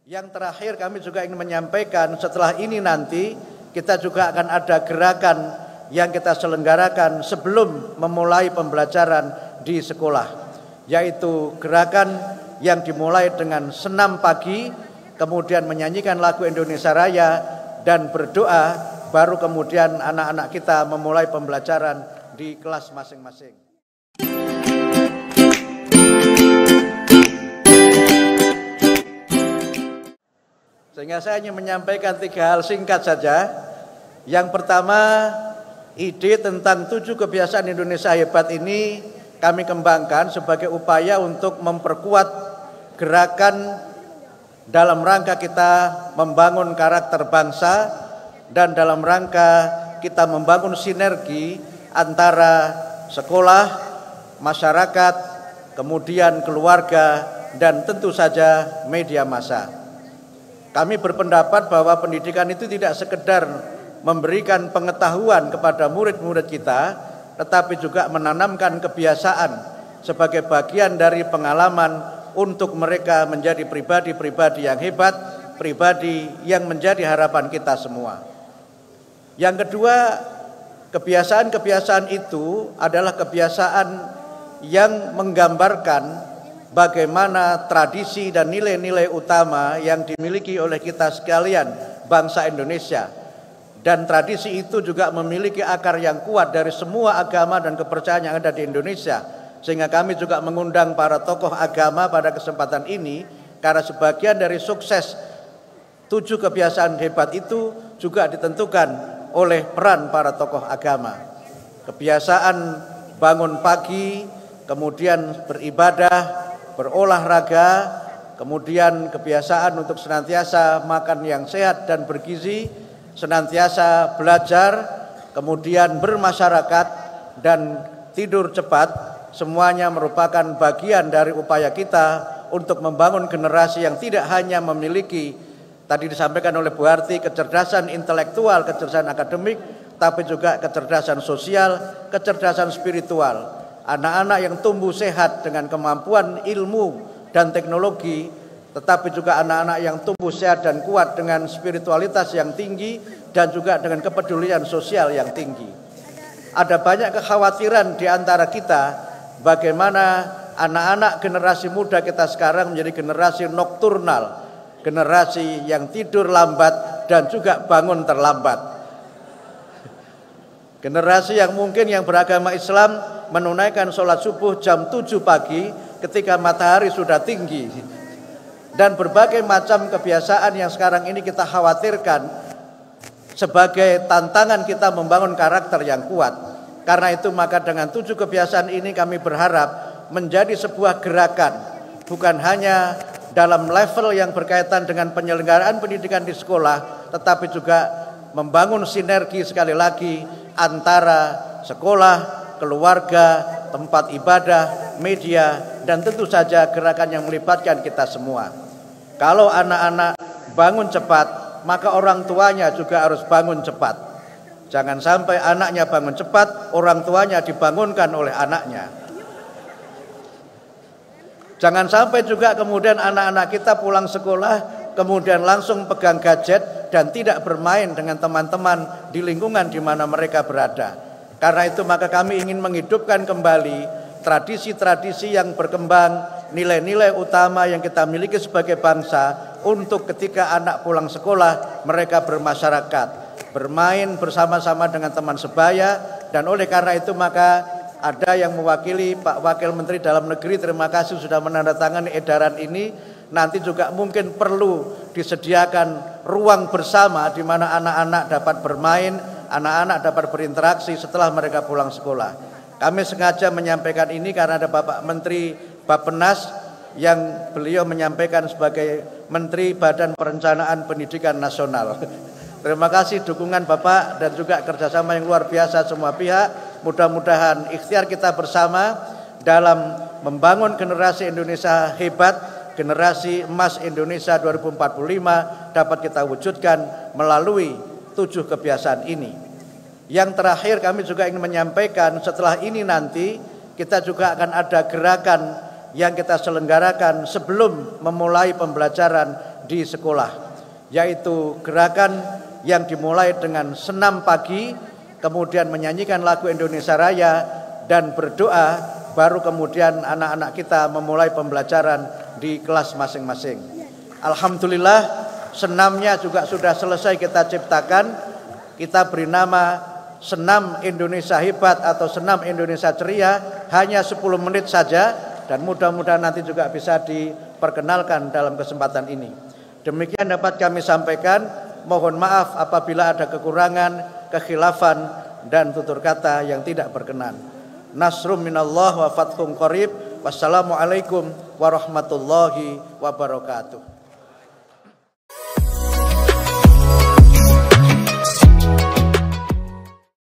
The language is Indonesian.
Yang terakhir kami juga ingin menyampaikan, setelah ini nanti kita juga akan ada gerakan yang kita selenggarakan sebelum memulai pembelajaran di sekolah, yaitu gerakan yang dimulai dengan senam pagi, kemudian menyanyikan lagu Indonesia Raya dan berdoa, baru kemudian anak-anak kita memulai pembelajaran di kelas masing-masing. Sehingga saya hanya menyampaikan 3 hal singkat saja. Yang pertama, ide tentang 7 kebiasaan Indonesia hebat ini kami kembangkan sebagai upaya untuk memperkuat gerakan dalam rangka kita membangun karakter bangsa dan dalam rangka kita membangun sinergi antara sekolah, masyarakat, kemudian keluarga, dan tentu saja media massa. Kami berpendapat bahwa pendidikan itu tidak sekedar memberikan pengetahuan kepada murid-murid kita, tetapi juga menanamkan kebiasaan sebagai bagian dari pengalaman untuk mereka menjadi pribadi-pribadi yang hebat, pribadi yang menjadi harapan kita semua. Yang kedua, kebiasaan-kebiasaan itu adalah kebiasaan yang menggambarkan bagaimana tradisi dan nilai-nilai utama yang dimiliki oleh kita sekalian bangsa Indonesia. Dan tradisi itu juga memiliki akar yang kuat dari semua agama dan kepercayaan yang ada di Indonesia. Sehingga kami juga mengundang para tokoh agama pada kesempatan ini, karena sebagian dari sukses 7 kebiasaan hebat itu juga ditentukan oleh peran para tokoh agama. Kebiasaan bangun pagi, kemudian beribadah, berolahraga, kemudian kebiasaan untuk senantiasa makan yang sehat dan bergizi, senantiasa belajar, kemudian bermasyarakat dan tidur cepat, semuanya merupakan bagian dari upaya kita untuk membangun generasi yang tidak hanya memiliki, tadi disampaikan oleh Bu Harti, kecerdasan intelektual, kecerdasan akademik, tapi juga kecerdasan sosial, kecerdasan spiritual. Anak-anak yang tumbuh sehat dengan kemampuan ilmu dan teknologi, tetapi juga anak-anak yang tumbuh sehat dan kuat dengan spiritualitas yang tinggi dan juga dengan kepedulian sosial yang tinggi. Ada banyak kekhawatiran di antara kita bagaimana anak-anak generasi muda kita sekarang menjadi generasi nokturnal, generasi yang tidur lambat dan juga bangun terlambat. Generasi yang mungkin yang beragama Islam menunaikan sholat subuh jam 7 pagi ketika matahari sudah tinggi. Dan berbagai macam kebiasaan yang sekarang ini kita khawatirkan sebagai tantangan kita membangun karakter yang kuat. Karena itu maka dengan 7 kebiasaan ini kami berharap menjadi sebuah gerakan, bukan hanya dalam level yang berkaitan dengan penyelenggaraan pendidikan di sekolah, tetapi juga membangun sinergi sekali lagi antara sekolah, keluarga, tempat ibadah, media, dan tentu saja gerakan yang melibatkan kita semua. Kalau anak-anak bangun cepat, maka orang tuanya juga harus bangun cepat. Jangan sampai anaknya bangun cepat, orang tuanya dibangunkan oleh anaknya. Jangan sampai juga kemudian anak-anak kita pulang sekolah, kemudian langsung pegang gadget dan tidak bermain dengan teman-teman di lingkungan di mana mereka berada. Karena itu maka kami ingin menghidupkan kembali tradisi-tradisi yang berkembang, nilai-nilai utama yang kita miliki sebagai bangsa untuk ketika anak pulang sekolah mereka bermasyarakat, bermain bersama-sama dengan teman sebaya. Dan oleh karena itu maka ada yang mewakili Pak Wakil Menteri Dalam Negeri, terima kasih sudah menandatangani edaran ini. Nanti juga mungkin perlu disediakan ruang bersama di mana anak-anak dapat bermain, anak-anak dapat berinteraksi setelah mereka pulang sekolah. Kami sengaja menyampaikan ini karena ada Bapak Menteri Bappenas yang beliau menyampaikan sebagai Menteri Badan Perencanaan Pendidikan Nasional. Terima kasih dukungan Bapak dan juga kerjasama yang luar biasa semua pihak. Mudah-mudahan ikhtiar kita bersama dalam membangun generasi Indonesia hebat, generasi emas Indonesia 2045 dapat kita wujudkan melalui 7 kebiasaan ini. Yang terakhir kami juga ingin menyampaikan, setelah ini nanti kita juga akan ada gerakan yang kita selenggarakan sebelum memulai pembelajaran di sekolah, yaitu gerakan yang dimulai dengan senam pagi, kemudian menyanyikan lagu Indonesia Raya dan berdoa, baru kemudian anak-anak kita memulai pembelajaran di kelas masing-masing. Alhamdulillah, senamnya juga sudah selesai kita ciptakan. Kita beri nama Senam Indonesia Hebat atau Senam Indonesia Ceria, hanya 10 menit saja, dan mudah-mudahan nanti juga bisa diperkenalkan dalam kesempatan ini. Demikian dapat kami sampaikan. Mohon maaf apabila ada kekurangan, kekhilafan, dan tutur kata yang tidak berkenan. Nasrum minallah wa fathun qarib. Wassalamualaikum warahmatullahi wabarakatuh.